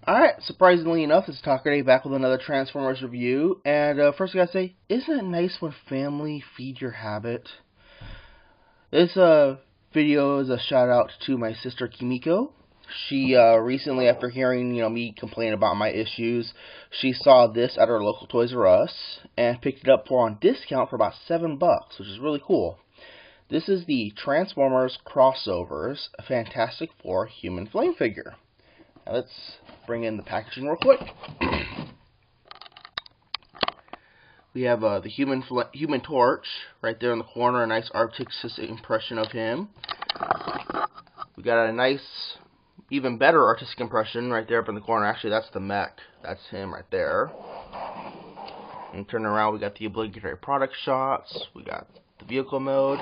Alright, surprisingly enough, this is Talker Day back with another Transformers review. And first I gotta say, isn't it nice when family feed your habit? This video is a shout out to my sister Kimiko. She recently, after hearing me complain about my issues, she saw this at her local Toys R Us and picked it up on discount for about $7, which is really cool. This is the Transformers Crossovers Fantastic Four Human Flame figure. Now let's bring in the packaging real quick. We have the human torch right there in the corner, a nice artistic impression of him. We got a nice, even better artistic impression right there up in the corner. Actually, that's the mech. That's him right there. And turn around, we got the obligatory product shots. We got the vehicle mode.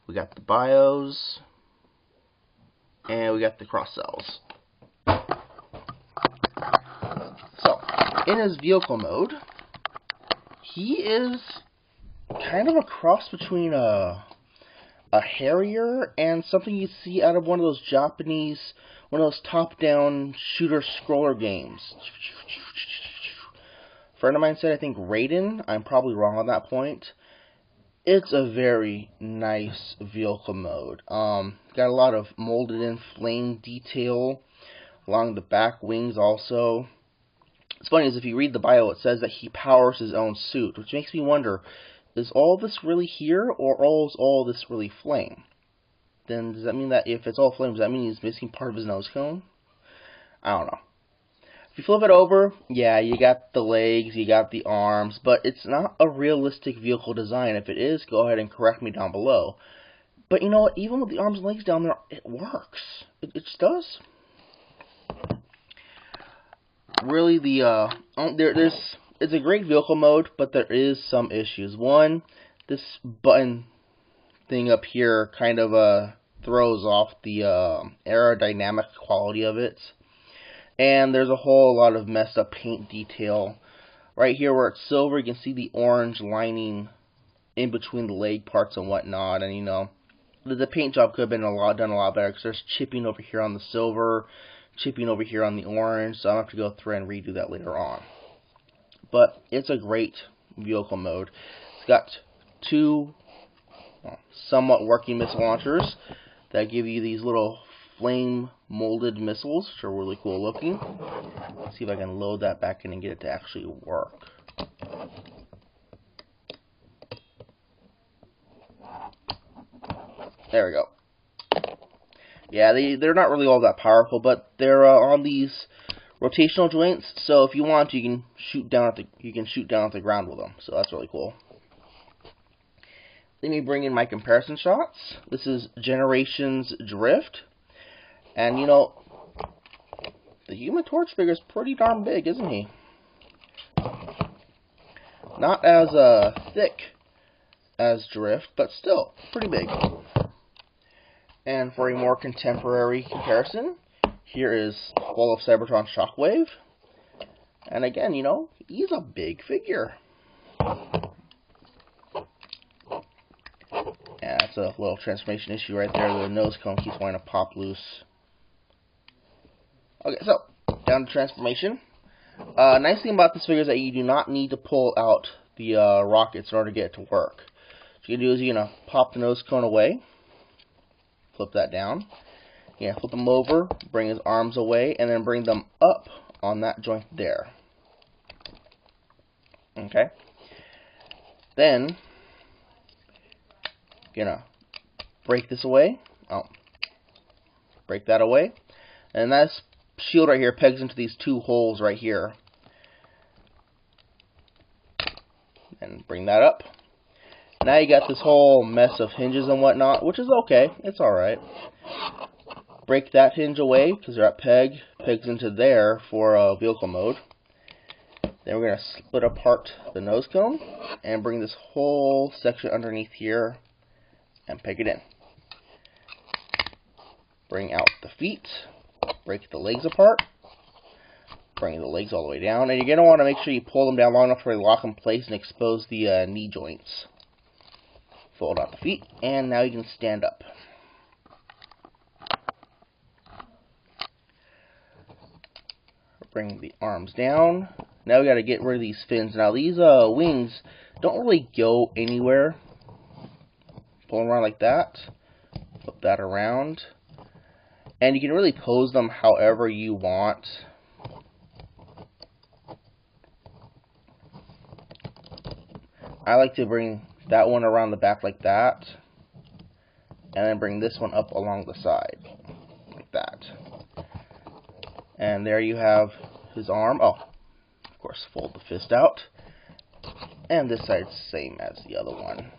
We got the bios. And we got the cross cells. So, in his vehicle mode, he is kind of a cross between a Harrier and something you see out of one of those Japanese, one of those top-down shooter-scroller games. A friend of mine said, I think Raiden. I'm probably wrong on that point. It's a very nice vehicle mode. Got a lot of molded-in flame detail along the back wings also. It's funny, is if you read the bio, it says that he powers his own suit, which makes me wonder, is all this really here, or is all this really flame? Then does that mean that if it's all flame, does that mean he's missing part of his nose cone? I don't know. If you flip it over, yeah, you got the legs, you got the arms, but it's not a realistic vehicle design. If it is, go ahead and correct me down below. But you know what, even with the arms and legs down there, it works. It just does. Really, it's a great vehicle mode, but there is some issues. One, this button thing up here kind of throws off the aerodynamic quality of it. And there's a whole lot of messed up paint detail. Right here where it's silver, you can see the orange lining in between the leg parts and whatnot. And the paint job could have been done a lot better, because there's chipping over here on the silver, chipping over here on the orange, so I'll have to go through and redo that later on. But it's a great vehicle mode. It's got two somewhat working missile launchers that give you these little flame molded missiles, which are really cool looking. Let's see if I can load that back in and get it to actually work. There we go. Yeah, they're not really all that powerful, but they're on these rotational joints. So if you want, you can shoot down at the ground with them. So that's really cool. Let me bring in my comparison shots. This is Generations Drift, and the Human Torch figure is pretty darn big, isn't he? Not as thick as Drift, but still pretty big. And for a more contemporary comparison, here is Fall of Cybertron Shockwave. And again, he's a big figure. Yeah, that's a little transformation issue right there. The nose cone keeps wanting to pop loose. Okay, so, down to transformation. Nice thing about this figure is that you do not need to pull out the rockets in order to get it to work. What you can do is you're going to pop the nose cone away. Flip that down. Yeah, flip them over, bring his arms away, and then bring them up on that joint there. Okay. Then, gonna break this away. Oh, break that away, and that shield right here pegs into these two holes right here. And bring that up. Now you got this whole mess of hinges and whatnot, which is okay. It's alright. Break that hinge away, because they're at pegs into there for vehicle mode. Then we're going to split apart the nose cone, and bring this whole section underneath here, and peg it in. Bring out the feet, break the legs apart, bring the legs all the way down, and you're going to want to make sure you pull them down long enough for they lock in place and expose the knee joints. Fold out the feet, and now you can stand up. Bring the arms down. Now we got to get rid of these fins. Now these wings don't really go anywhere. Pull them around like that. Flip that around. And you can really pose them however you want. I like to bring that one around the back like that. And then bring this one up along the side. Like that. And there you have his arm. Oh, of course, fold the fist out. And this side's the same as the other one.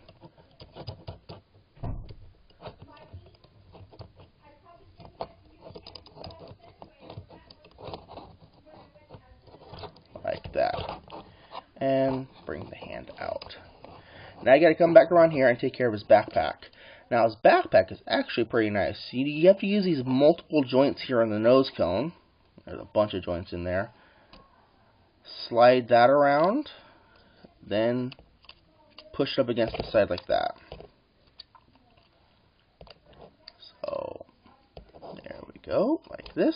Like that. And bring the hand out. Now you gotta come back around here and take care of his backpack. Now his backpack is actually pretty nice. You have to use these multiple joints here on the nose cone. There's a bunch of joints in there. Slide that around. Then push it up against the side like that. So there we go, like this.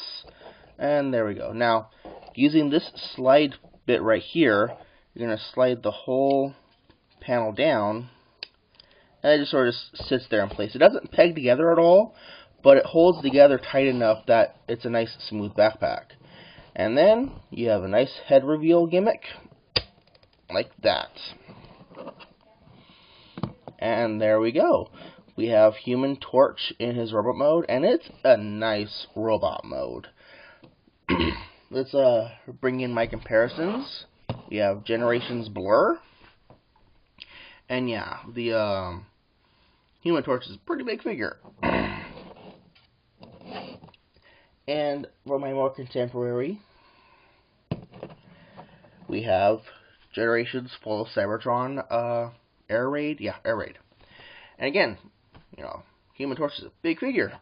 And there we go. Now, using this slide bit right here, you're going to slide the whole panel down. And it just sort of sits there in place. It doesn't peg together at all, but it holds together tight enough that it's a nice smooth backpack. And then you have a nice head reveal gimmick, like that. And there we go. We have Human Torch in his robot mode, and it's a nice robot mode. Let's bring in my comparisons. We have Generations Blur. And yeah, the Human Torch is a pretty big figure. And for my more contemporary, we have Generations full of Cybertron Air Raid. Yeah, Air Raid. And again, you know, Human Torch is a big figure.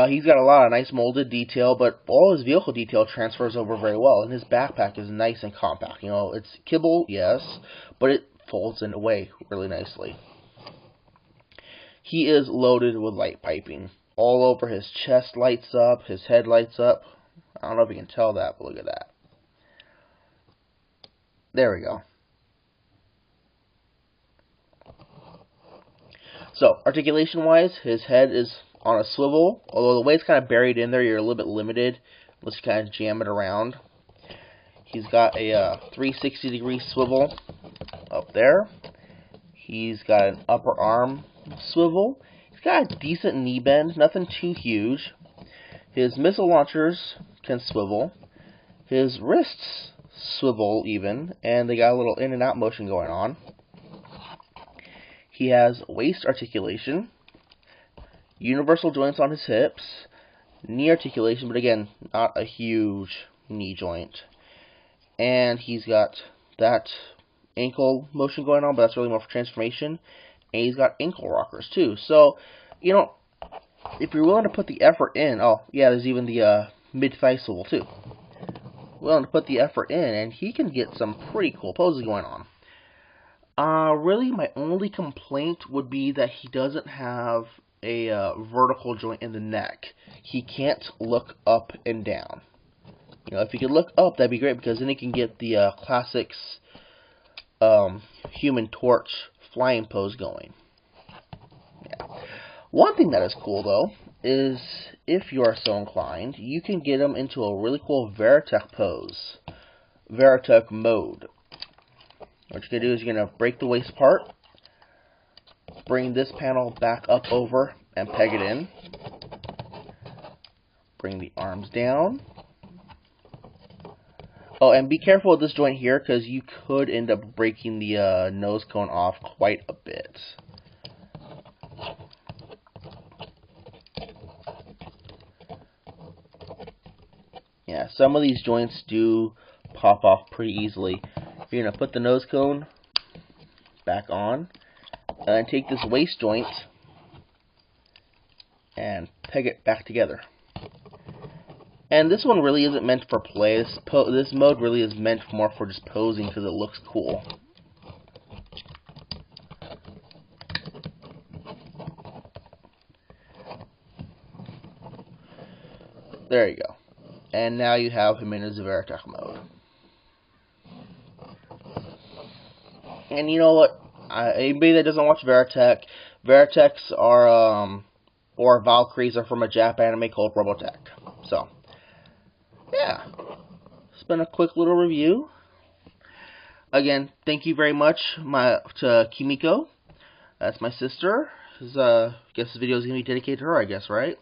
He's got a lot of nice molded detail, but all his vehicle detail transfers over very well. And his backpack is nice and compact. You know, it's kibble, yes, but it folds in away really nicely. He is loaded with light piping. All over his chest lights up, his head lights up. I don't know if you can tell that, but look at that. There we go. So, articulation-wise, his head is on a swivel. Although the way it's kind of buried in there, you're a little bit limited. Let's kind of jam it around. He's got a 360-degree swivel up there. He's got an upper arm swivel. He's got a decent knee bend, nothing too huge. His missile launchers can swivel. His wrists swivel even, and they got a little in and out motion going on. He has waist articulation, universal joints on his hips, knee articulation, but again, not a huge knee joint. And he's got that ankle motion going on, but that's really more for transformation. And he's got ankle rockers too. So, you know, if you're willing to put the effort in, oh yeah, there's even the mid-thigh swivel too. Willing to put the effort in, and he can get some pretty cool poses going on. Really, my only complaint would be that he doesn't have a vertical joint in the neck. He can't look up and down. You know, if he could look up, that'd be great, because then he can get the classics Human Torch flying pose going. Yeah. One thing that is cool, though, is if you are so inclined, you can get him into a really cool Veritech pose. Veritech mode. What you're going to do is you're going to break the waist part, bring this panel back up over and peg it in. Bring the arms down. Oh, and be careful with this joint here, because you could end up breaking the nose cone off quite a bit. Yeah, some of these joints do pop off pretty easily. You're going to put the nose cone back on, and then take this waist joint and peg it back together. And this one really isn't meant for play. This mode really is meant more for just posing because it looks cool. There you go. And now you have him in his Veritech mode. And you know what? Anybody that doesn't watch Veritechs are, or Valkyries are from a Jap anime called Robotech. So, yeah. It's been a quick little review. Again, thank you very much to Kimiko. That's my sister. I guess this video is going to be dedicated to her, I guess, right?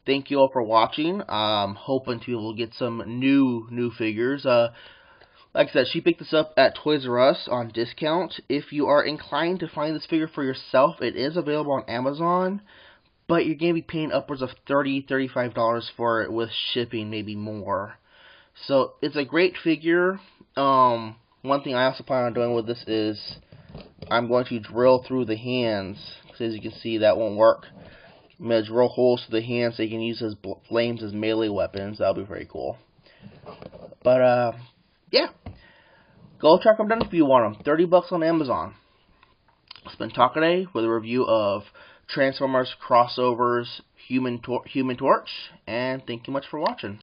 Thank you all for watching. I'm hoping to be able to get some new figures. Like I said, she picked this up at Toys R Us on discount. If you are inclined to find this figure for yourself, it is available on Amazon, but you're going to be paying upwards of $30, $35 for it with shipping, maybe more. So it's a great figure. One thing I also plan on doing with this is I'm going to drill through the hands. So as you can see, that won't work. I'm going to drill holes through the hands so you can use his flames as melee weapons. That'll be very cool. But, yeah. Go check them down if you want them. $30 on Amazon. It's been Takaday with a review of Transformers, Crossovers, Human Torch, and thank you much for watching.